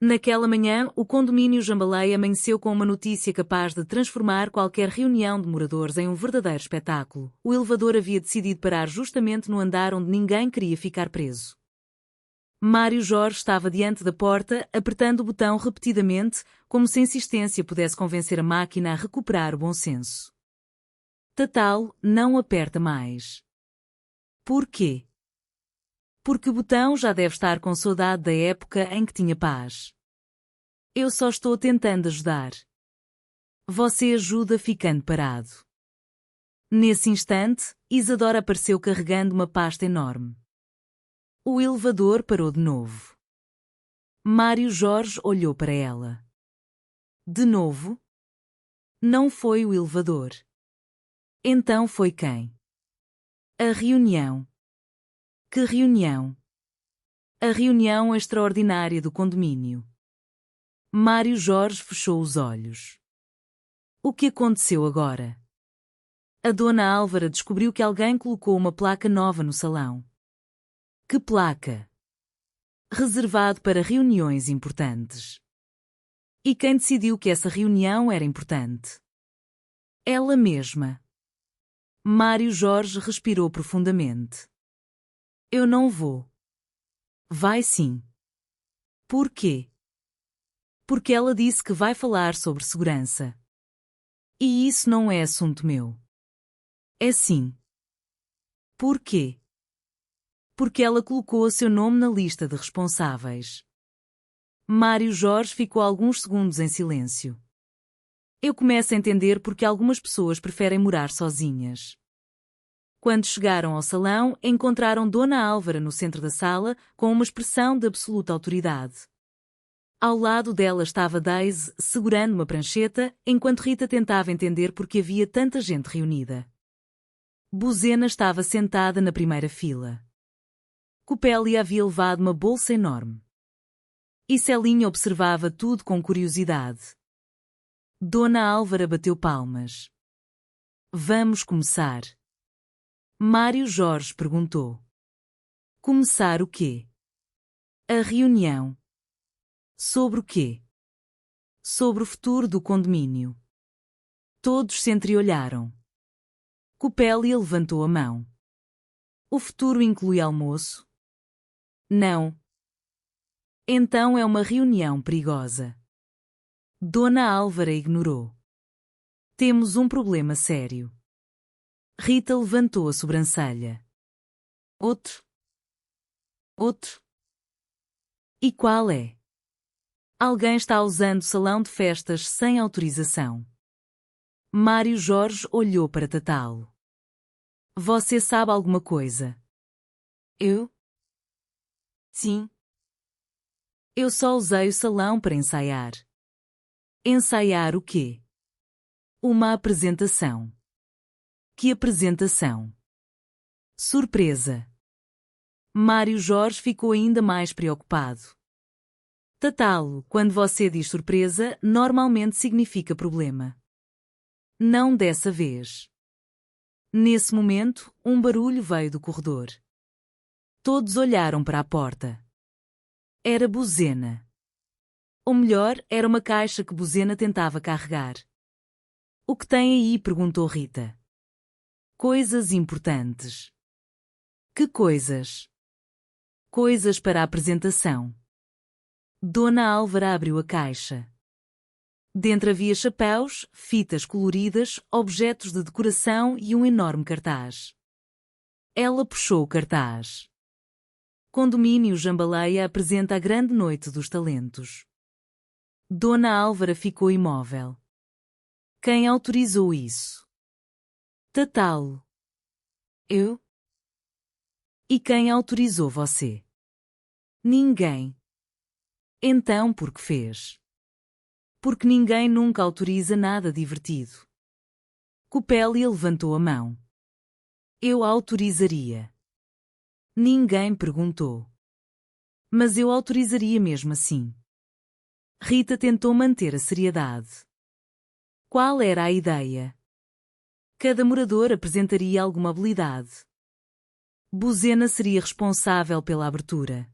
Naquela manhã, o condomínio Jambalaya amanheceu com uma notícia capaz de transformar qualquer reunião de moradores em um verdadeiro espetáculo. O elevador havia decidido parar justamente no andar onde ninguém queria ficar preso. Mário Jorge estava diante da porta, apertando o botão repetidamente, como se a insistência pudesse convencer a máquina a recuperar o bom senso. Tatal, não aperta mais. Por quê? Porque o botão já deve estar com saudade da época em que tinha paz. Eu só estou tentando ajudar. Você ajuda ficando parado. Nesse instante, Isadora apareceu carregando uma pasta enorme. O elevador parou de novo. Mário Jorge olhou para ela. De novo? Não foi o elevador. Então foi quem? A reunião. Que reunião? A reunião extraordinária do condomínio. Mário Jorge fechou os olhos. O que aconteceu agora? A dona Álvara descobriu que alguém colocou uma placa nova no salão. Que placa? Reservado para reuniões importantes. E quem decidiu que essa reunião era importante? Ela mesma. Mário Jorge respirou profundamente. Eu não vou. Vai sim. Por quê? Porque ela disse que vai falar sobre segurança. E isso não é assunto meu. É sim. Por quê? Porque ela colocou seu nome na lista de responsáveis. Mário Jorge ficou alguns segundos em silêncio. Eu começo a entender porque algumas pessoas preferem morar sozinhas. Quando chegaram ao salão, encontraram Dona Álvara no centro da sala, com uma expressão de absoluta autoridade. Ao lado dela estava Daisy, segurando uma prancheta, enquanto Rita tentava entender por que havia tanta gente reunida. Buzena estava sentada na primeira fila. Copélia havia levado uma bolsa enorme. E Celinha observava tudo com curiosidade. Dona Álvara bateu palmas. Vamos começar. Mário Jorge perguntou. Começar o quê? A reunião. Sobre o quê? Sobre o futuro do condomínio. Todos se entreolharam. Copélia levantou a mão. O futuro inclui almoço? Não. Então é uma reunião perigosa. Dona Álvara ignorou. Temos um problema sério. Rita levantou a sobrancelha. Outro? Outro? E qual é? Alguém está usando o salão de festas sem autorização. Mário Jorge olhou para Tatalo. Você sabe alguma coisa? Eu? Sim. Eu só usei o salão para ensaiar. Ensaiar o quê? Uma apresentação. Que apresentação? Surpresa. Mário Jorge ficou ainda mais preocupado. Tatalo, quando você diz surpresa, normalmente significa problema. Não dessa vez. Nesse momento, um barulho veio do corredor. Todos olharam para a porta. Era Buzena. Ou melhor, era uma caixa que Buzena tentava carregar. O que tem aí? Perguntou Rita. Coisas importantes. Que coisas? Coisas para a apresentação. Dona Álvara abriu a caixa. Dentro havia chapéus, fitas coloridas, objetos de decoração e um enorme cartaz. Ela puxou o cartaz. Condomínio Jambalaya apresenta a grande noite dos talentos. Dona Álvara ficou imóvel. Quem autorizou isso? Tatalo. Eu? E quem autorizou você? Ninguém. Então por que fez? Porque ninguém nunca autoriza nada divertido. Copélia levantou a mão. Eu autorizaria. Ninguém perguntou. Mas eu autorizaria mesmo assim. Rita tentou manter a seriedade. Qual era a ideia? Cada morador apresentaria alguma habilidade. Buzena seria responsável pela abertura.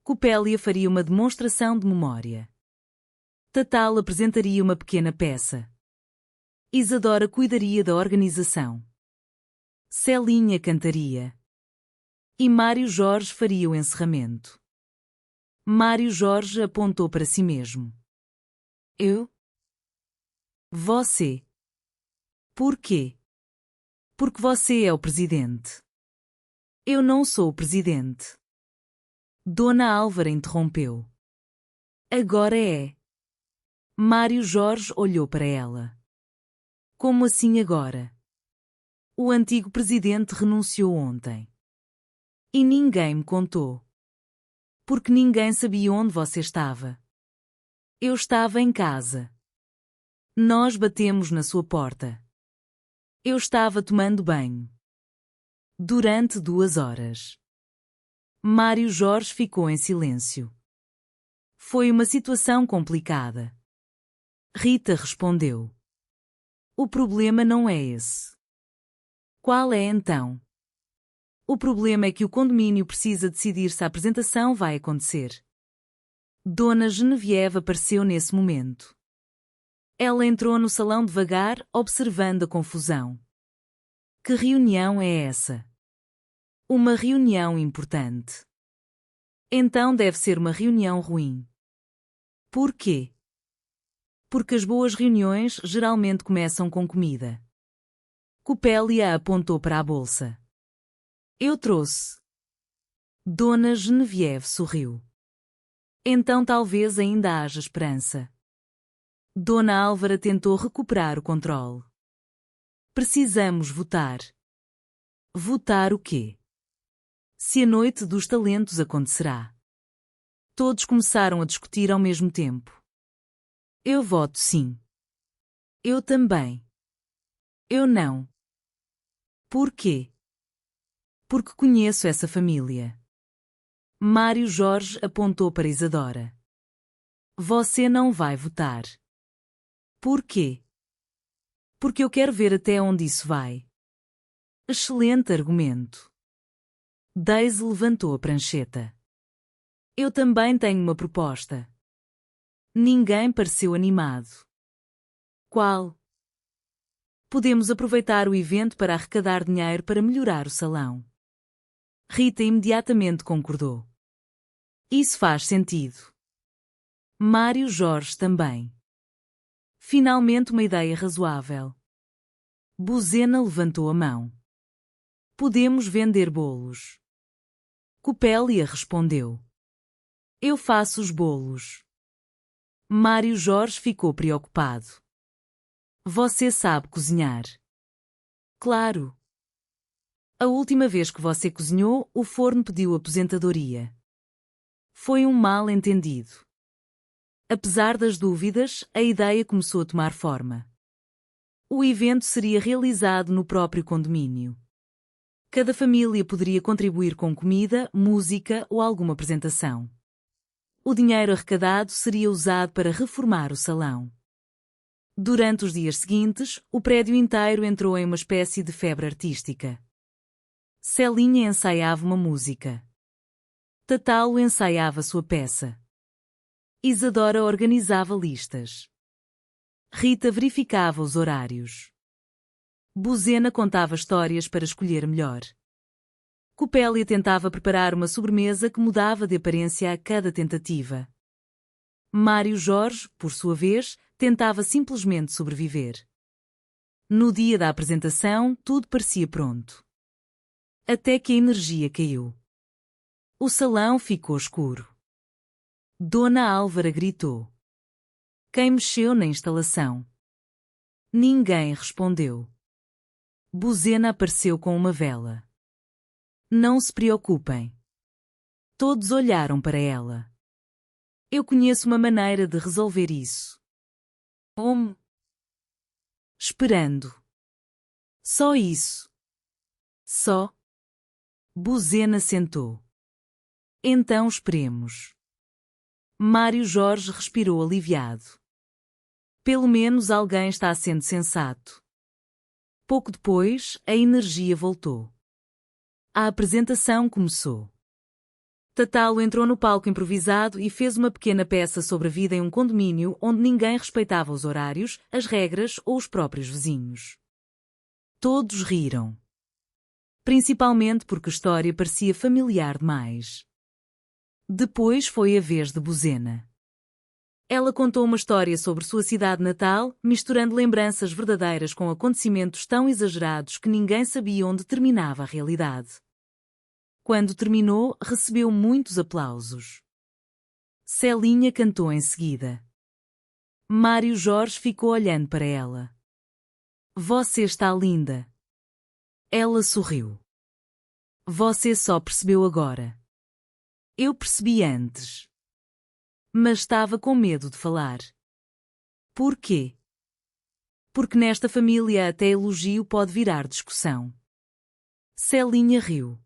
Copélia faria uma demonstração de memória. Tatal apresentaria uma pequena peça. Isadora cuidaria da organização. Celinha cantaria. E Mário Jorge faria o encerramento. Mário Jorge apontou para si mesmo. Eu? Você. Por quê? Porque você é o presidente. Eu não sou o presidente. Dona Álvara interrompeu. Agora é. Mário Jorge olhou para ela. Como assim agora? O antigo presidente renunciou ontem. E ninguém me contou. Porque ninguém sabia onde você estava. Eu estava em casa. Nós batemos na sua porta. Eu estava tomando banho. Durante 2 horas. Mário Jorge ficou em silêncio. Foi uma situação complicada. Rita respondeu. O problema não é esse. Qual é então? O problema é que o condomínio precisa decidir se a apresentação vai acontecer. Dona Genevieve apareceu nesse momento. Ela entrou no salão devagar, observando a confusão. Que reunião é essa? Uma reunião importante. Então deve ser uma reunião ruim. Por quê? Porque as boas reuniões geralmente começam com comida. Copélia apontou para a bolsa. Eu trouxe. Dona Genevieve sorriu. Então talvez ainda haja esperança. Dona Álvara tentou recuperar o controle. Precisamos votar. Votar o quê? Se a noite dos talentos acontecerá. Todos começaram a discutir ao mesmo tempo. Eu voto sim. Eu também. Eu não. Por quê? Porque conheço essa família. Mário Jorge apontou para Isadora. Você não vai votar. Por quê? Porque eu quero ver até onde isso vai. Excelente argumento. Daisy levantou a prancheta. Eu também tenho uma proposta. Ninguém pareceu animado. Qual? Podemos aproveitar o evento para arrecadar dinheiro para melhorar o salão. Rita imediatamente concordou. Isso faz sentido. Mário Jorge também. Finalmente uma ideia razoável. Buzena levantou a mão. Podemos vender bolos. Copélia respondeu. Eu faço os bolos. Mário Jorge ficou preocupado. Você sabe cozinhar? Claro. A última vez que você cozinhou, o forno pediu aposentadoria. Foi um mal-entendido. Apesar das dúvidas, a ideia começou a tomar forma. O evento seria realizado no próprio condomínio. Cada família poderia contribuir com comida, música ou alguma apresentação. O dinheiro arrecadado seria usado para reformar o salão. Durante os dias seguintes, o prédio inteiro entrou em uma espécie de febre artística. Celinha ensaiava uma música. Tatalo ensaiava sua peça. Isadora organizava listas. Rita verificava os horários. Buzena contava histórias para escolher melhor. Copélia tentava preparar uma sobremesa que mudava de aparência a cada tentativa. Mário Jorge, por sua vez, tentava simplesmente sobreviver. No dia da apresentação, tudo parecia pronto. Até que a energia caiu. O salão ficou escuro. Dona Álvara gritou. Quem mexeu na instalação? Ninguém respondeu. Buzena apareceu com uma vela. Não se preocupem. Todos olharam para ela. Eu conheço uma maneira de resolver isso. Esperando. Só isso. Só. Buzena sentou. Então esperemos. Mário Jorge respirou aliviado. Pelo menos alguém está sendo sensato. Pouco depois, a energia voltou. A apresentação começou. Tatalo entrou no palco improvisado e fez uma pequena peça sobre a vida em um condomínio onde ninguém respeitava os horários, as regras ou os próprios vizinhos. Todos riram. Principalmente porque a história parecia familiar demais. Depois foi a vez de Buzena. Ela contou uma história sobre sua cidade natal, misturando lembranças verdadeiras com acontecimentos tão exagerados que ninguém sabia onde terminava a realidade. Quando terminou, recebeu muitos aplausos. Celinha cantou em seguida. Mário Jorge ficou olhando para ela. Você está linda. Ela sorriu. Você só percebeu agora. Eu percebi antes. Mas estava com medo de falar. Por quê? Porque nesta família até elogio pode virar discussão. Celinha riu.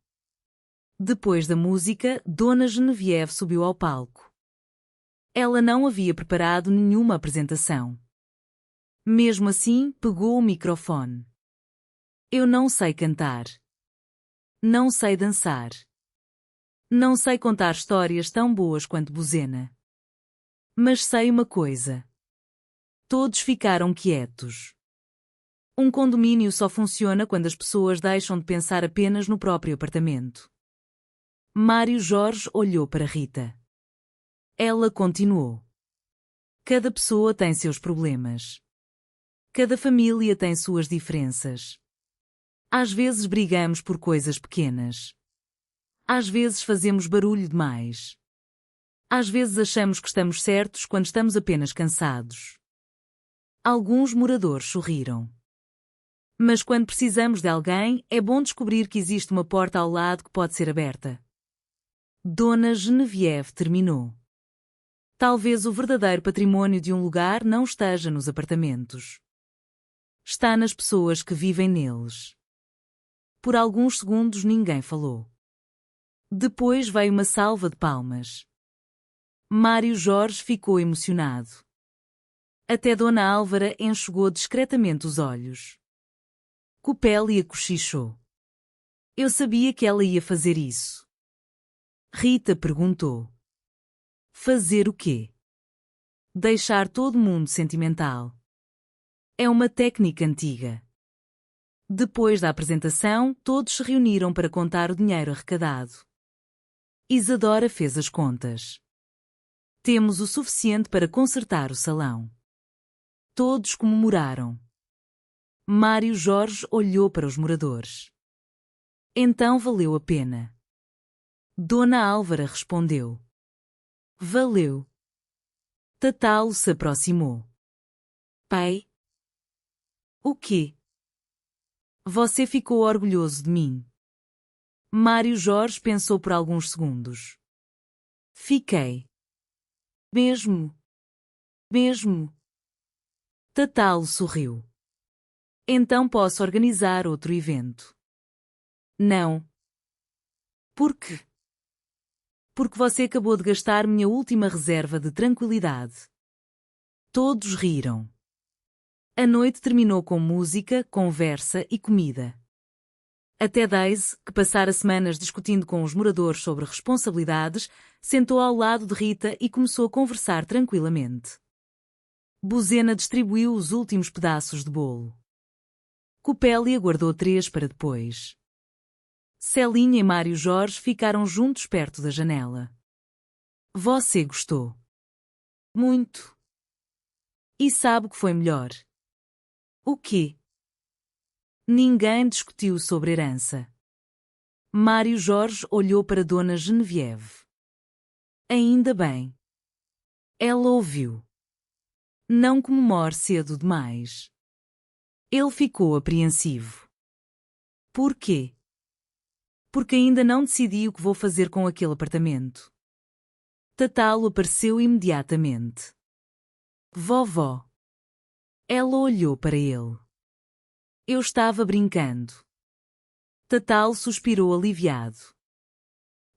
Depois da música, Dona Genevieve subiu ao palco. Ela não havia preparado nenhuma apresentação. Mesmo assim, pegou o microfone. Eu não sei cantar. Não sei dançar. Não sei contar histórias tão boas quanto Buzena. Mas sei uma coisa. Todos ficaram quietos. Um condomínio só funciona quando as pessoas deixam de pensar apenas no próprio apartamento. Mário Jorge olhou para Rita. Ela continuou. Cada pessoa tem seus problemas. Cada família tem suas diferenças. Às vezes brigamos por coisas pequenas. Às vezes fazemos barulho demais. Às vezes achamos que estamos certos quando estamos apenas cansados. Alguns moradores sorriram. Mas quando precisamos de alguém, é bom descobrir que existe uma porta ao lado que pode ser aberta. Dona Genevieve terminou. Talvez o verdadeiro patrimônio de um lugar não esteja nos apartamentos. Está nas pessoas que vivem neles. Por alguns segundos ninguém falou. Depois veio uma salva de palmas. Mário Jorge ficou emocionado. Até Dona Álvara enxugou discretamente os olhos. Copélia cochichou. Eu sabia que ela ia fazer isso. Rita perguntou. Fazer o quê? Deixar todo mundo sentimental. É uma técnica antiga. Depois da apresentação, todos se reuniram para contar o dinheiro arrecadado. Isadora fez as contas. Temos o suficiente para consertar o salão. Todos comemoraram. Mário Jorge olhou para os moradores. Então valeu a pena. Dona Álvara respondeu. Valeu. Tatalo se aproximou. Pai? O quê? Você ficou orgulhoso de mim? Mário Jorge pensou por alguns segundos. Fiquei. Mesmo? Mesmo? Tatalo sorriu. Então posso organizar outro evento. Não. Por quê? Porque você acabou de gastar minha última reserva de tranquilidade. Todos riram. A noite terminou com música, conversa e comida. Até Daisy, que passara semanas discutindo com os moradores sobre responsabilidades, sentou ao lado de Rita e começou a conversar tranquilamente. Buzena distribuiu os últimos pedaços de bolo. Copélia guardou 3 para depois. Celinha e Mário Jorge ficaram juntos perto da janela. Você gostou? Muito. E sabe o que foi melhor? O quê? Ninguém discutiu sobre herança. Mário Jorge olhou para Dona Genevieve. Ainda bem. Ela ouviu. Não comemore cedo demais. Ele ficou apreensivo. Por quê? Porque ainda não decidi o que vou fazer com aquele apartamento. Tatalo apareceu imediatamente. Vovó. Ela olhou para ele. Eu estava brincando. Tatalo suspirou aliviado.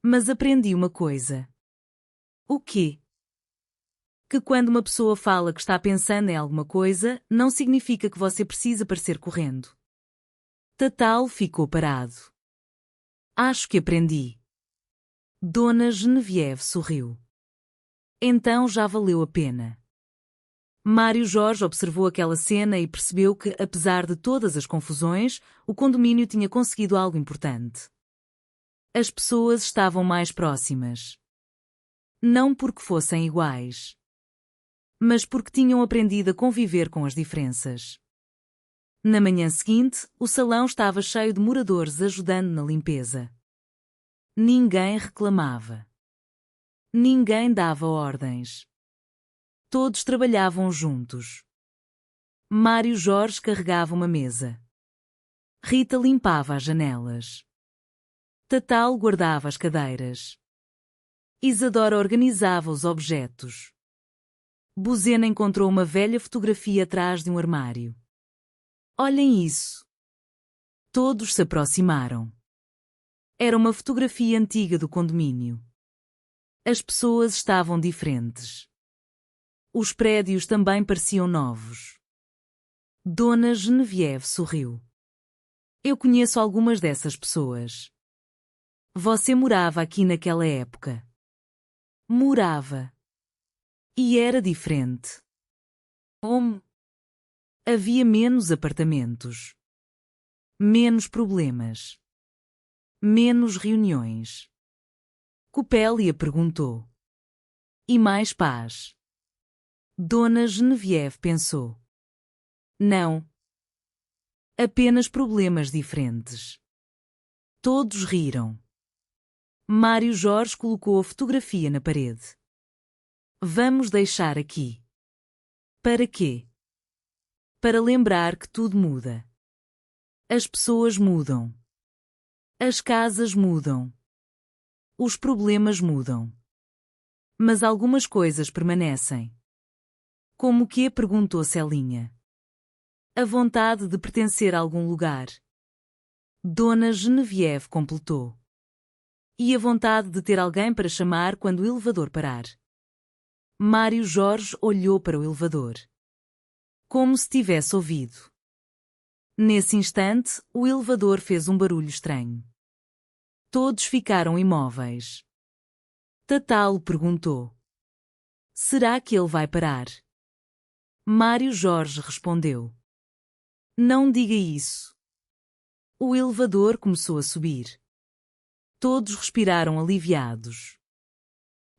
Mas aprendi uma coisa. O quê? Que quando uma pessoa fala que está pensando em alguma coisa, não significa que você precisa parecer correndo. Tatalo ficou parado. Acho que aprendi. Dona Genevieve sorriu. Então já valeu a pena. Mário Jorge observou aquela cena e percebeu que, apesar de todas as confusões, o condomínio tinha conseguido algo importante. As pessoas estavam mais próximas. Não porque fossem iguais, mas porque tinham aprendido a conviver com as diferenças. Na manhã seguinte, o salão estava cheio de moradores ajudando na limpeza. Ninguém reclamava. Ninguém dava ordens. Todos trabalhavam juntos. Mário Jorge carregava uma mesa. Rita limpava as janelas. Tatal guardava as cadeiras. Isadora organizava os objetos. Buzena encontrou uma velha fotografia atrás de um armário. Olhem isso! Todos se aproximaram. Era uma fotografia antiga do condomínio. As pessoas estavam diferentes. Os prédios também pareciam novos. Dona Genevieve sorriu. Eu conheço algumas dessas pessoas. Você morava aqui naquela época. Morava. E era diferente. Havia menos apartamentos. Menos problemas. Menos reuniões. Copélia perguntou. E mais paz? Dona Genevieve pensou. Não. Apenas problemas diferentes. Todos riram. Mário Jorge colocou a fotografia na parede. Vamos deixar aqui. Para quê? Para lembrar que tudo muda. As pessoas mudam. As casas mudam. Os problemas mudam. Mas algumas coisas permanecem. Como o quê? Perguntou Celinha. A vontade de pertencer a algum lugar. Dona Genevieve completou. E a vontade de ter alguém para chamar quando o elevador parar. Mário Jorge olhou para o elevador. Como se tivesse ouvido. Nesse instante, o elevador fez um barulho estranho. Todos ficaram imóveis. Tatal perguntou. Será que ele vai parar? Mário Jorge respondeu. Não diga isso. O elevador começou a subir. Todos respiraram aliviados.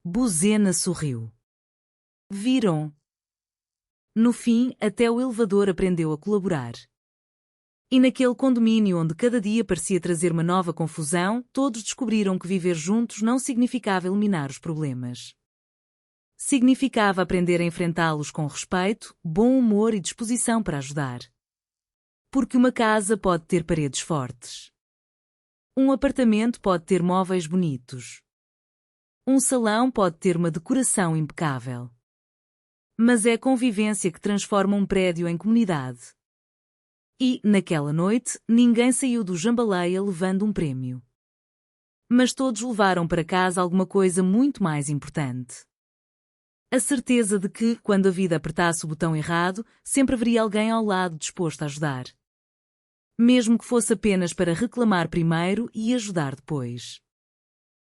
Buzena sorriu. Viram? No fim, até o elevador aprendeu a colaborar. E naquele condomínio onde cada dia parecia trazer uma nova confusão, todos descobriram que viver juntos não significava eliminar os problemas. Significava aprender a enfrentá-los com respeito, bom humor e disposição para ajudar. Porque uma casa pode ter paredes fortes. Um apartamento pode ter móveis bonitos. Um salão pode ter uma decoração impecável. Mas é a convivência que transforma um prédio em comunidade. E, naquela noite, ninguém saiu do Jambaleia levando um prémio. Mas todos levaram para casa alguma coisa muito mais importante. A certeza de que, quando a vida apertasse o botão errado, sempre haveria alguém ao lado disposto a ajudar. Mesmo que fosse apenas para reclamar primeiro e ajudar depois.